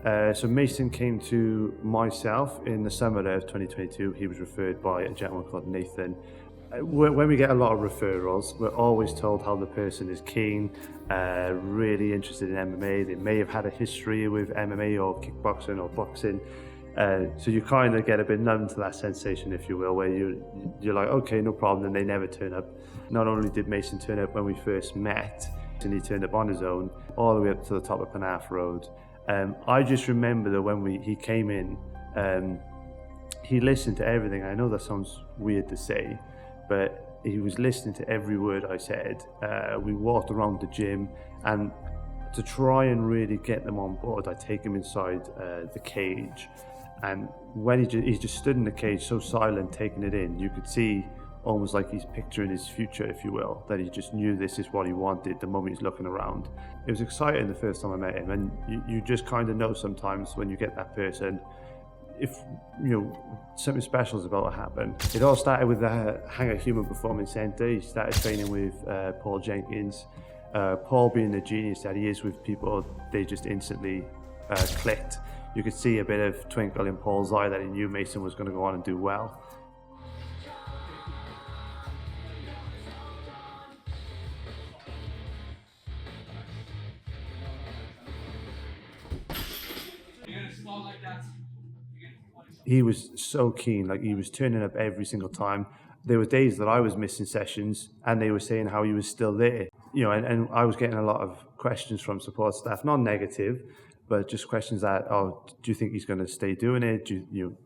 So Mason came to myself in the summer of 2022. He was referred by a gentleman called Nathan. When we get a lot of referrals, we're always told how the person is keen, really interested in MMA. They may have had a history with MMA or kickboxing or boxing. So you kind of get a bit numb to that sensation, if you will, where you're like, okay, no problem, and they never turn up. Not only did Mason turn up when we first met, and he turned up on his own, all the way up to the top of Penarth Road. I just remember that when he came in, he listened to everything. I know that sounds weird to say, but he was listening to every word I said. We walked around the gym, and to try and really get them on board, I take him inside the cage. And when he just stood in the cage, so silent, taking it in, you could see almost like he's picturing his future, if you will, that he just knew this is what he wanted the moment he's looking around. It was exciting the first time I met him, and you just kind of know sometimes when you get that person, if something special is about to happen. It all started with the Hangar Human Performance Centre. He started training with Paul Jenkins. Paul, being the genius that he is with people, they just instantly clicked. You could see a bit of twinkle in Paul's eye that he knew Mason was going to go on and do well. He was so keen, like he was turning up every single time. There were days that I was missing sessions and they were saying how he was still there. And I was getting a lot of questions from support staff, not negative, but just questions that, do you think he's going to stay doing it?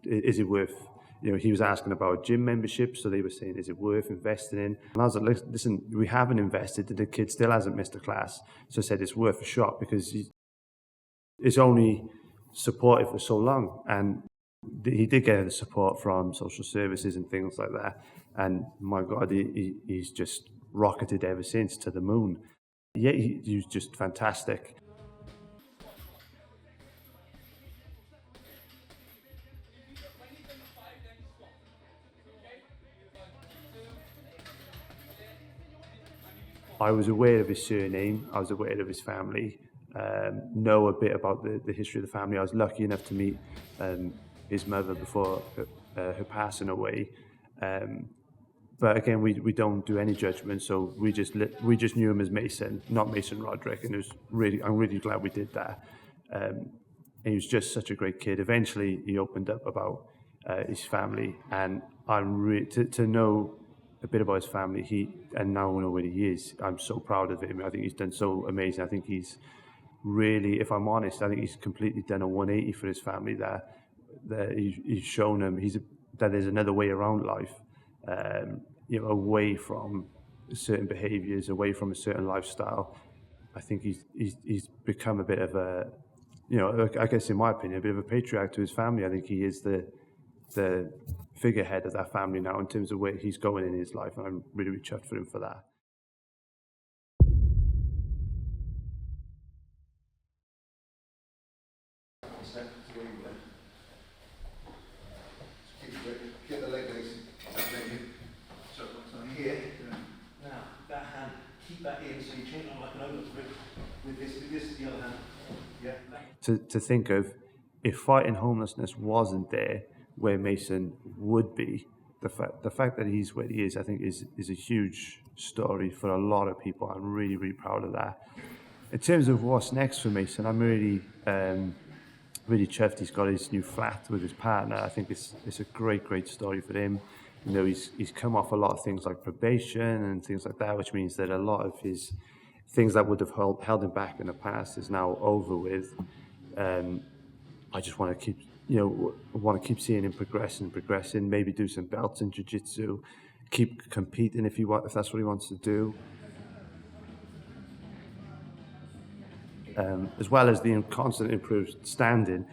Is it worth, he was asking about gym membership, so they were saying, is it worth investing in? And I was like, listen, we haven't invested, the kid still hasn't missed a class. So I said, it's worth a shot because it's only supported for so long. And he did get the support from social services and things like that. And my God, he's just rocketed ever since to the moon. Yeah, he was just fantastic. I was aware of his surname, I was aware of his family, know a bit about the history of the family. I was lucky enough to meet his mother before her passing away. But again, we don't do any judgment, so we just knew him as Mason, not Mason Roderick, and I'm really glad we did that. And he was just such a great kid. Eventually, he opened up about his family, and to know a bit about his family, and now I know where he is. I'm so proud of him. I think he's done so amazing. I think he's really, if I'm honest, I think he's completely done a 180 for his family. That he's shown them that there's another way around life. Away from certain behaviours, away from a certain lifestyle. I think he's become a bit of a, I guess in my opinion, a bit of a patriarch to his family. I think he is the figurehead of that family now in terms of where he's going in his life, and I'm really, really chuffed for him for that. Get the leg release. Here. Now, that hand, keep that in so you chain on like an overgrip with this the other hand. Yeah. To think of, if fighting homelessness wasn't there, where Mason would be, the fact that he's where he is, I think is a huge story for a lot of people. I'm really, really proud of that. In terms of what's next for Mason, I'm really really chuffed he's got his new flat with his partner. I think it's a great story for him. He's come off a lot of things like probation and things like that, which means that a lot of his things that would have held him back in the past is now over with. I just want to keep seeing him progressing, maybe do some belts in jiu-jitsu, keep competing if that's what he wants to do. As well as the constant improved standing,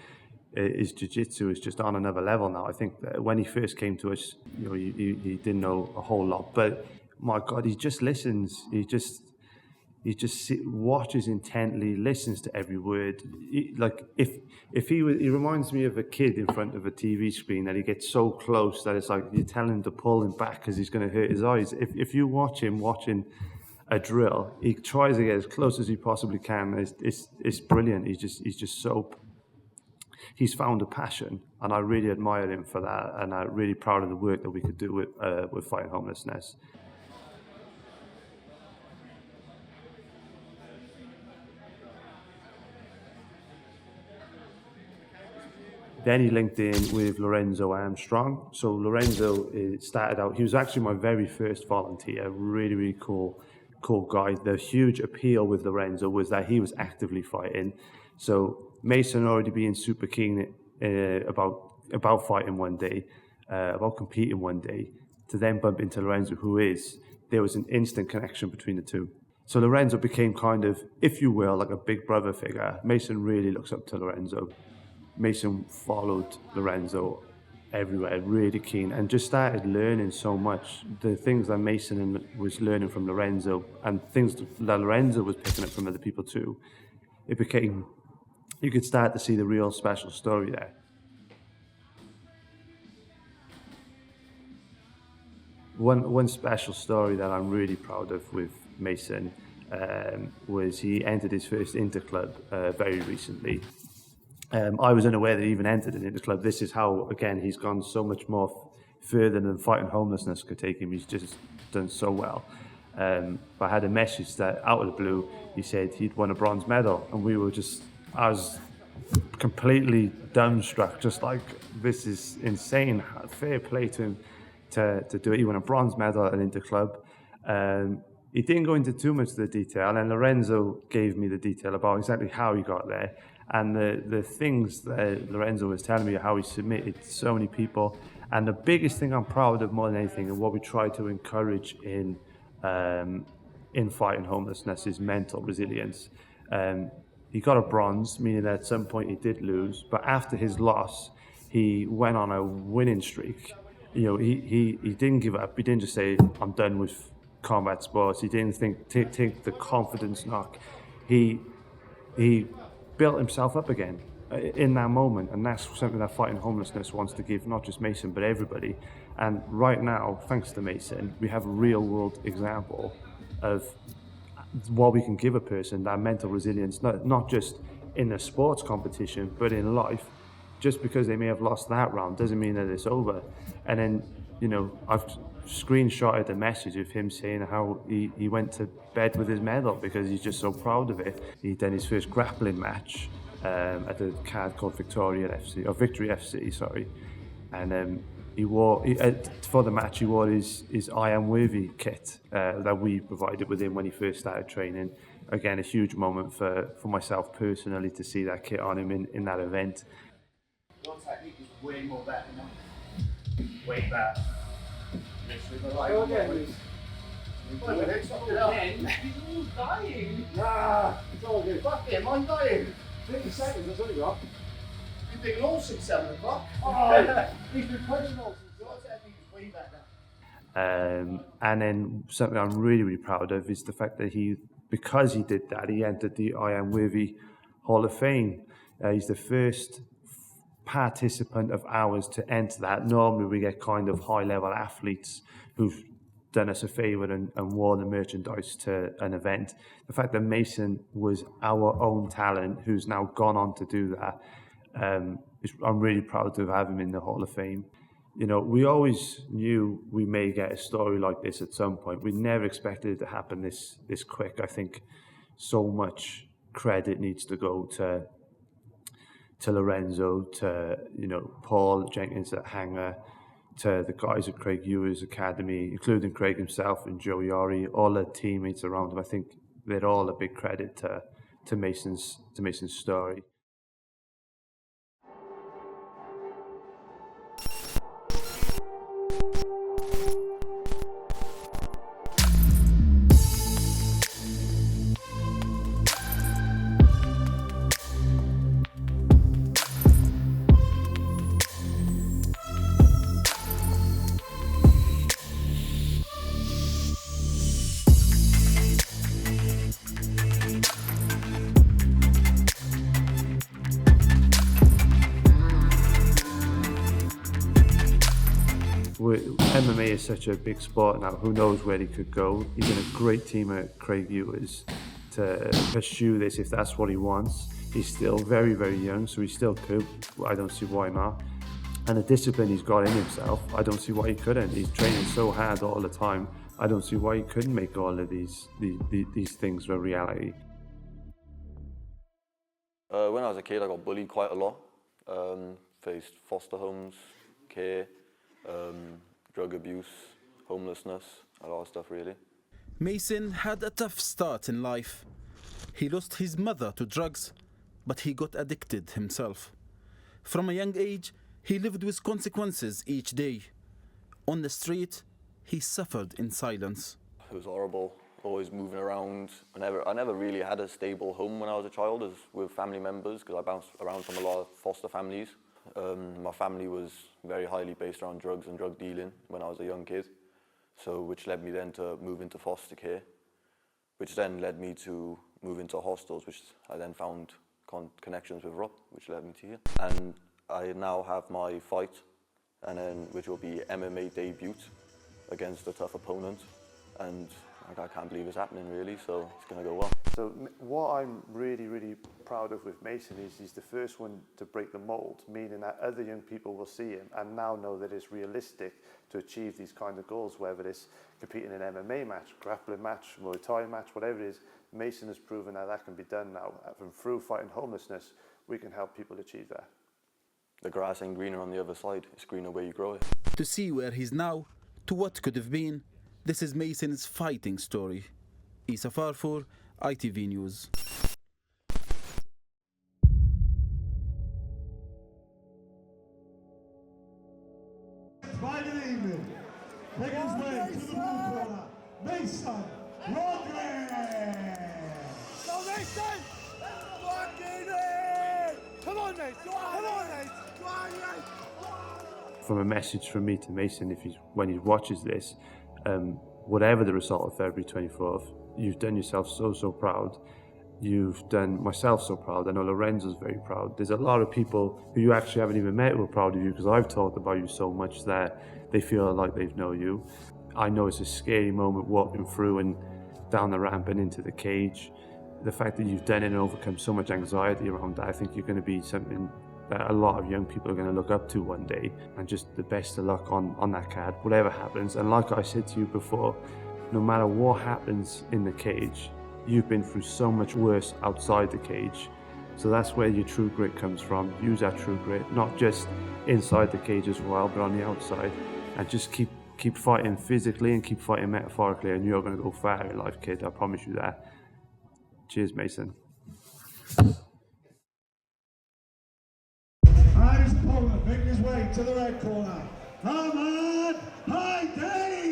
his jiu-jitsu is just on another level now. I think that when he first came to us, he didn't know a whole lot, but my God, he just listens. He just watches intently, listens to every word. He reminds me of a kid in front of a TV screen that he gets so close that it's like you're telling him to pull him back because he's going to hurt his eyes. If you watch him watching a drill, he tries to get as close as he possibly can. It's brilliant. He's just so he's found a passion, and I really admire him for that, and I'm really proud of the work that we could do with fighting homelessness. Then he linked in with Lorenzo Armstrong. So Lorenzo started out, he was actually my very first volunteer, really cool guy. The huge appeal with Lorenzo was that he was actively fighting. So Mason already being super keen about fighting one day, about competing one day, to then bump into Lorenzo, there was an instant connection between the two. So Lorenzo became kind of, if you will, like a big brother figure. Mason really looks up to Lorenzo. Mason followed Lorenzo everywhere, really keen, and just started learning so much. The things that Mason was learning from Lorenzo, and things that Lorenzo was picking up from other people too, you could start to see the real special story there. One special story that I'm really proud of with Mason was he entered his first interclub very recently. I was unaware that he even entered an interclub. This is how, again, he's gone so much more further than fighting homelessness could take him. He's just done so well. But I had a message that out of the blue, he said he'd won a bronze medal, and I was completely dumbstruck, just like, this is insane. Fair play to him to do it. He won a bronze medal at an interclub. He didn't go into too much of the detail, and Lorenzo gave me the detail about exactly how he got there. And the things that Lorenzo was telling me, how he submitted so many people. And the biggest thing I'm proud of more than anything, and what we try to encourage in fighting homelessness, is mental resilience. He got a bronze, meaning that at some point he did lose, but after his loss, he went on a winning streak. You know, he didn't give up. He didn't just say, I'm done with combat sports. He didn't take the confidence knock. He built himself up again in that moment, and that's something that fighting homelessness wants to give not just Mason but everybody. And right now, thanks to Mason, we have a real world example of what we can give a person, that mental resilience, not just in a sports competition but in life. Just because they may have lost that round doesn't mean that it's over. And then, you know, I've screenshotted a message of him saying how he went to bed with his medal because he's just so proud of it. He'd done his first grappling match at a card called Victory FC, sorry. And for the match, he wore his I Am Worthy kit that we provided with him when he first started training. Again, a huge moment for myself personally to see that kit on him in that event. Your technique is way more better now. Way better. He's dying. Nah, it's all good. Fuck him, I'm dying. 30 seconds, that's all you got. You've been all since 7 o'clock. Oh, he's been punching all since. Your technique is way better. And then something I'm really proud of is the fact that because he did that, he entered the I Am Worthy Hall of Fame. He's the first participant of ours to enter that. Normally we get kind of high-level athletes who've done us a favour and wore the merchandise to an event. The fact that Mason was our own talent who's now gone on to do that, I'm really proud to have him in the Hall of Fame. You know, we always knew we may get a story like this at some point. We never expected it to happen this quick. I think so much credit needs to go to Lorenzo, to, you know, Paul Jenkins at Hanger, to the guys at Craig Ewer's Academy, including Craig himself and Joe Yori, all the teammates around him. I think they're all a big credit to Mason's story. MMA is such a big sport now, who knows where he could go. He's in a great team at Craig Ewer's to pursue this if that's what he wants. He's still very, very young, so he still could. I don't see why not. And the discipline he's got in himself, I don't see why he couldn't. He's training so hard all the time. I don't see why he couldn't make all of these things a reality. When I was a kid, I got bullied quite a lot. Faced foster homes, care, drug abuse, homelessness, a lot of stuff really. Mason had a tough start in life. He lost his mother to drugs, but he got addicted himself. From a young age, he lived with consequences each day. On the street, he suffered in silence. It was horrible, always moving around. I never really had a stable home when I was a child with family members, because I bounced around from a lot of foster families. My family was very highly based around drugs and drug dealing when I was a young kid, which led me then to move into foster care, which then led me to move into hostels, which I then found connections with Rob, which led me to here. And I now have my fight, which will be MMA debut against a tough opponent, and I can't believe it's happening really, so it's going to go well. So what I'm really, really proud of with Mason is he's the first one to break the mold, meaning that other young people will see him and now know that it's realistic to achieve these kind of goals, whether it's competing in an MMA match, grappling match, Muay Thai match, whatever it is. Mason has proven that can be done now. And through fighting homelessness, we can help people achieve that. The grass ain't greener on the other side, it's greener where you grow it. To see where he's now, to what could have been, this is Mason's fighting story. Isa Farfour, ITV News. By the evening, making his way to the blue corner, Mason Roderick! Go Mason! Fucking it! Come on, mate! Come on, mate! Come on, mate! From a message from me to Mason, when he watches this, whatever the result of February 24th, you've done yourself so proud. You've done myself so proud. I know Lorenzo's very proud. There's a lot of people who you actually haven't even met who are proud of you, because I've talked about you so much that they feel like they know you. I know it's a scary moment walking through and down the ramp and into the cage. The fact that you've done it and overcome so much anxiety around that, I think you're going to be something that a lot of young people are going to look up to one day. And just the best of luck on that card, whatever happens. And like I said to you before, no matter what happens in the cage, you've been through so much worse outside the cage. So that's where your true grit comes from. Use that true grit, not just inside the cage as well, but on the outside. And just keep fighting physically and keep fighting metaphorically, and you're going to go far in life, kid. I promise you that. Cheers, Mason. And his opponent making his way to the red corner, Ahmad Haidari!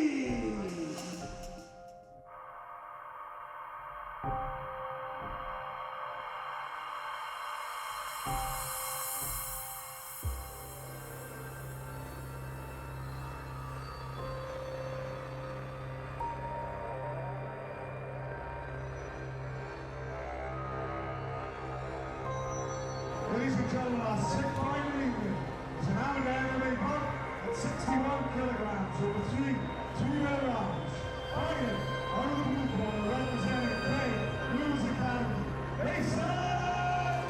Ladies and gentlemen, our sixth fight of the evening is an amateur MMA bout at 61 kilograms over three 2-minute rounds. Fighting out of the blue corner, representing Clay Blues Academy, Mason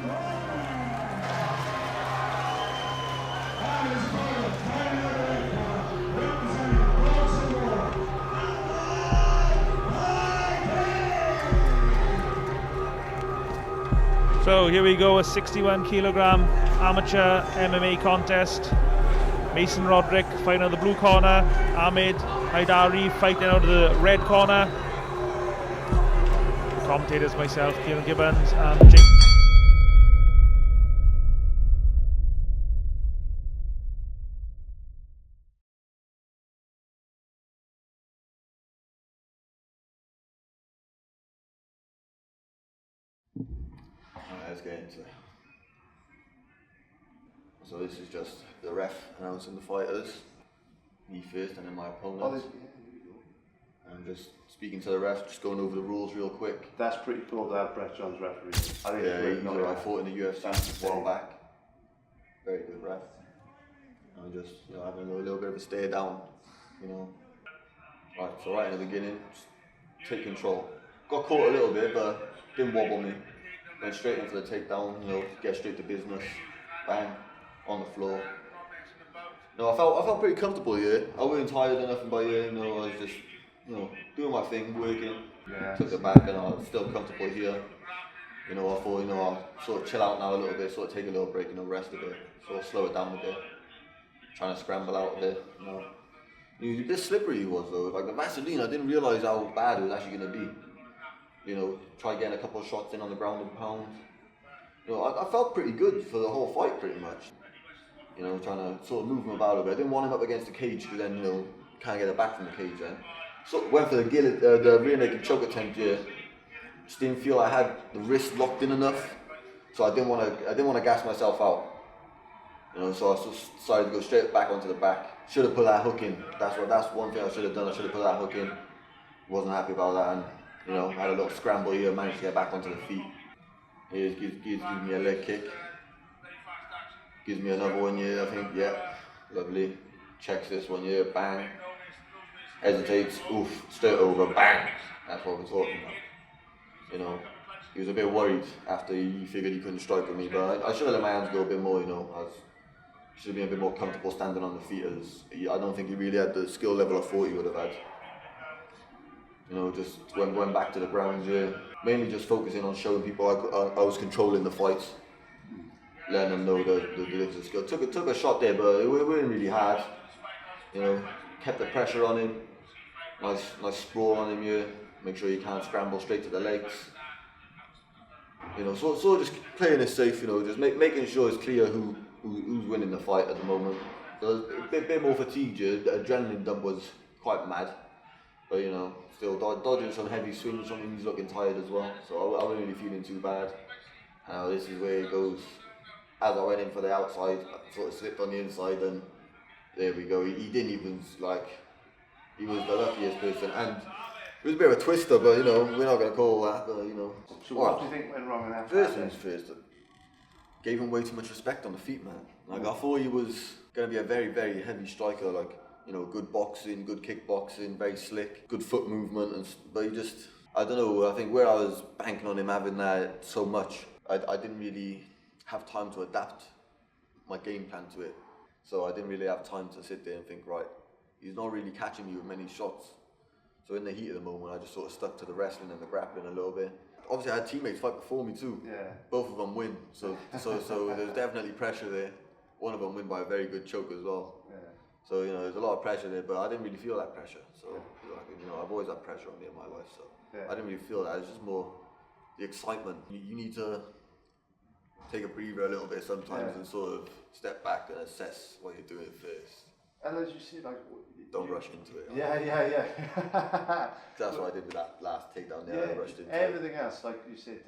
Roderick! And his opponent, fighting out of the red corner, representing Baltimore, So here we go, a 61 kilogram amateur MMA contest. Mason Roderick fighting out of the blue corner, Ahmed Haidari fighting out of the red corner. The commentators, myself, Kieran Gibbons and Jake. Let's get into it. So this is just the ref announcing the fighters. Me first and then my opponent. I'm just speaking to the ref, just going over the rules real quick. That's pretty cool to have Brett John's referee. I fought in the UFC a while back. Very good ref. I'm just having a little bit of a stare down, Right, so right in the beginning, just take control. Got caught a little bit, but didn't wobble me. went straight in for the takedown, you know, get straight to business, bang, on the floor. No, I felt pretty comfortable here. I wasn't tired or nothing by here, you know, I was just, you know, doing my thing, working. Took it back and I was still comfortable here. You know, I thought, you know, I'll sort of chill out now a little bit, sort of take a little break, you know, rest a bit, sort of slow it down a bit. Trying to scramble out of it, you know. He was a bit slippery he was though. Like the Vaseline, I didn't realise how bad it was actually going to be. You know, try getting a couple of shots in on the ground and pound. You know, I felt pretty good for the whole fight pretty much. You know, trying to sort of move him about a bit. I didn't want him up against the cage because then, you know, can't get it back from the cage then. So went for the rear naked choke attempt here. Just didn't feel I had the wrist locked in enough. So I didn't want to gas myself out. You know, so I just decided to go straight back onto the back. Should have put that hook in. That's one thing I should have done. I should have put that hook in. Wasn't happy about that, and you know, had a little scramble here. Managed to get back onto the feet. He gives me a leg kick. Gives me another one here. I think, yeah, lovely. Checks this one here. Bang. Hesitates. Oof. Straight over. Bang. That's what we're talking about. You know. He was a bit worried after he figured he couldn't strike with me, but I should have let my hands go a bit more, you know. I should have been a bit more comfortable standing on the feet, as I don't think he really had the skill level I thought he would have had. You know, just went back to the ground here, mainly just focusing on showing people I was controlling the fights, letting them know the skill. Took a shot there, but it wasn't really hard. You know, kept the pressure on him. Nice sprawl on him here. Make sure he can't scramble straight to the legs. You know, so just playing it safe. You know, just making sure it's clear who's winning the fight at the moment. So a bit more fatigued. The adrenaline dump was quite mad, but you know, still dodging some heavy swings from him. He's looking tired as well, so I wasn't really feeling too bad. This is where it goes. As I went in for the outside, I sort of slipped on the inside, and there we go. He didn't even he was the luckiest person, and it was a bit of a twister, but you know, we're not going to call that, but you know. So what do you think went wrong in that? First things first, gave him way too much respect on the feet, man. Like, I thought he was going to be a very, very heavy striker, like, you know, good boxing, good kickboxing, very slick, good foot movement, but he just, I don't know, I think where I was banking on him having that so much, I didn't really have time to adapt my game plan to it. So I didn't really have time to sit there and think, right, he's not really catching me with many shots. So in the heat of the moment, I just sort of stuck to the wrestling and the grappling a little bit. Obviously, I had teammates fight before me too. Yeah. Both of them win, so there's definitely pressure there. One of them win by a very good choke as well. Yeah. So you know, there's a lot of pressure there, but I didn't really feel that pressure. So you know, I've always had pressure on me in my life, so I didn't really feel that. It's just more the excitement. You need to take a breather a little bit sometimes and sort of step back and assess what you're doing first. And as you see, like, don't rush into it. Yeah. That's what I did with that last takedown there. I rushed into everything else, like you said,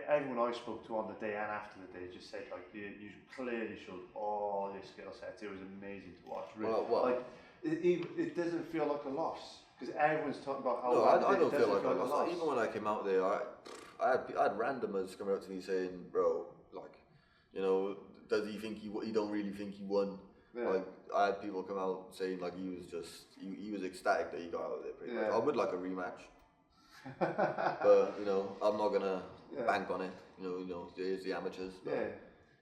everyone I spoke to on the day and after the day just said, like, you clearly showed all your skill sets. It was amazing to watch. Really. Well, like, it doesn't feel like a loss because everyone's talking about how. No, I don't feel like a loss. Even when I came out there, I had randomers come out to me saying, "Bro, like, you know, does he think he don't really think he won?" Yeah. Like, I had people come out saying like he was ecstatic that he got out of there pretty much. I would like a rematch. But you know, I'm not gonna bank on it. You know, it's the amateurs.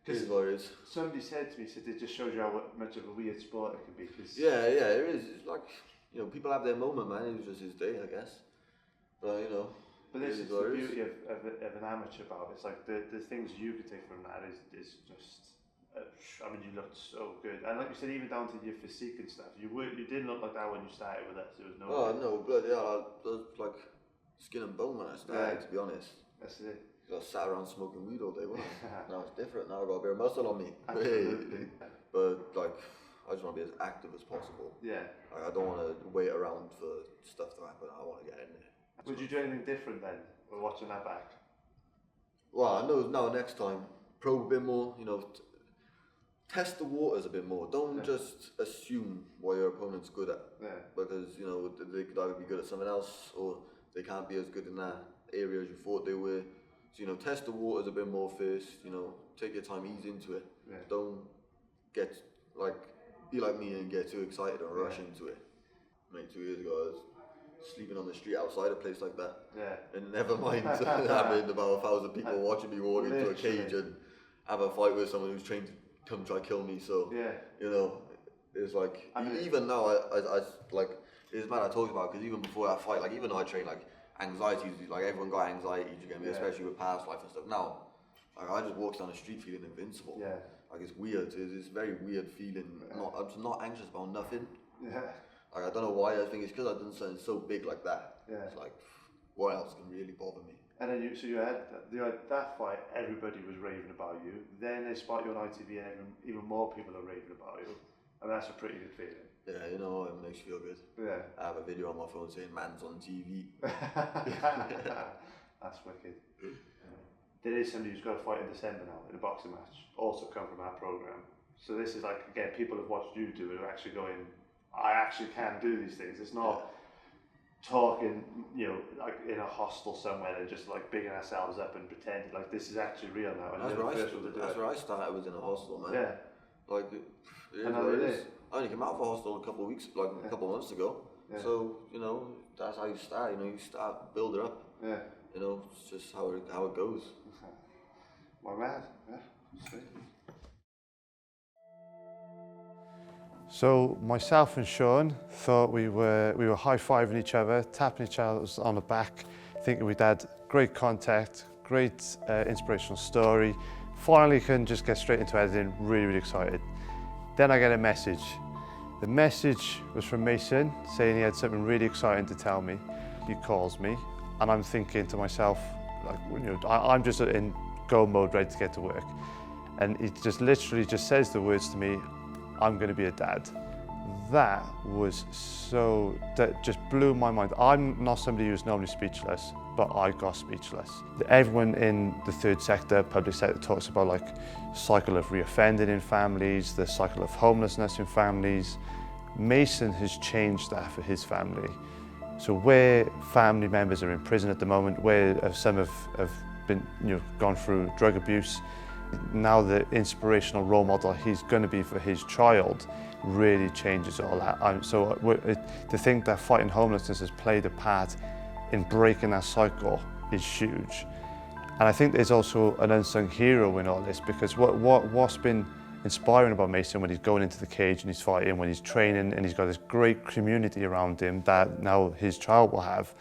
Because somebody said to me, it just shows you how much of a weird sport it can be. Cause it is. It's like, you know, people have their moment, man. It was just his day, I guess. But you know. But this is the beauty of an amateur bout. It's like the things you could take from that is just. I mean, you looked so good, and like you said, even down to your physique and stuff. You didn't look like that when you started with us. There was no. Oh no, bloody hell! I was like skin and bone when I started. To be honest. That's it. I sat around smoking weed all day, wasn't I? Now it's different. Now I got a bit of muscle on me. Absolutely. But like, I just want to be as active as possible. Yeah. Like, I don't want to wait around for stuff to happen. I want to get in there. Would you do anything different then, when watching that back? Well, I know now next time, probe a bit more. You know. Test the waters a bit more. Don't just assume what your opponent's good at. Yeah. Because, you know, they could either be good at something else or they can't be as good in that area as you thought they were. So, you know, test the waters a bit more first. You know, take your time, ease into it. Yeah. Don't get, like, be like me and get too excited and rush into it. Mate, 2 years ago, I was sleeping on the street outside a place like that. Yeah. And never mind having about 1,000 people watching me walk into a cage and have a fight with someone who's trained to come try kill me. So, you know, it's like, even now, I like, it's mad I talk about, because even before that fight, like, even though I train, like, anxiety, like, everyone got anxiety, you get me, especially with past life and stuff. Now, like, I just walk down the street feeling invincible. Yeah. Like, it's weird. It's very weird feeling. I'm just not anxious about nothing. Yeah. Like, I don't know why. I think it's because I've done something so big like that. Yeah. It's like, what else can really bother me? And then you had that fight, everybody was raving about you. Then they spot you on ITV and even more people are raving about you. And that's a pretty good feeling. Yeah, you know, it makes you feel good. Yeah. I have a video on my phone saying, man's on TV. That's wicked. There is somebody who's got a fight in December now in a boxing match, also come from our programme. So this is like, again, people have watched you do it, are actually going, I actually can do these things. It's not talking, you know, like in a hostel somewhere and just like bigging ourselves up and pretending, like this is actually real now. And that's where I started, was in a hostel, man. Yeah. Like, I only came out of a hostel a couple of weeks, like a couple of months ago. Yeah. So, you know, that's how you start, you know, you start, build it up. Yeah. You know, it's just how it goes. My man, yeah. Sweet. So myself and Shaun thought we were high-fiving each other, tapping each other on the back, thinking we'd had great contact, great inspirational story. Finally can just get straight into editing, really excited. Then I get a message. The message was from Mason saying he had something really exciting to tell me. He calls me and I'm thinking to myself, like, you know, I'm just in go mode, ready to get to work. And he just literally just says the words to me, I'm going to be a dad. That was that just blew my mind. I'm not somebody who's normally speechless, but I got speechless. Everyone in the third sector, public sector, talks about like cycle of reoffending in families, the cycle of homelessness in families. Mason has changed that for his family. So where family members are in prison at the moment, where some have been, you know, gone through drug abuse, now the inspirational role model he's going to be for his child really changes all that. So to think that fighting homelessness has played a part in breaking that cycle is huge. And I think there's also an unsung hero in all this, because what's been inspiring about Mason when he's going into the cage and he's fighting, when he's training and he's got this great community around him that now his child will have.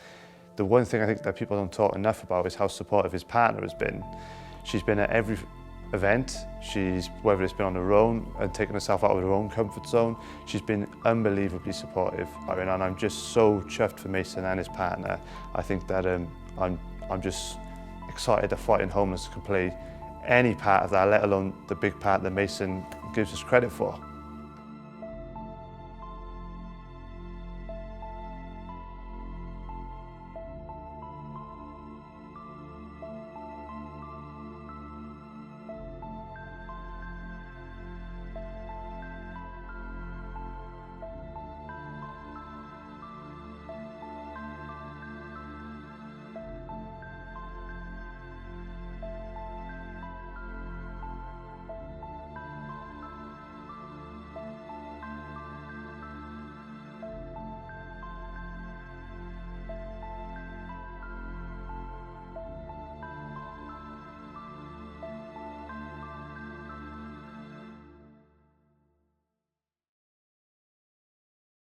The one thing I think that people don't talk enough about is how supportive his partner has been. She's been at every event, whether it's been on her own and taking herself out of her own comfort zone, she's been unbelievably supportive. And I'm just so chuffed for Mason and his partner. I think that I'm just excited that fighting homelessness can play any part of that, let alone the big part that Mason gives us credit for.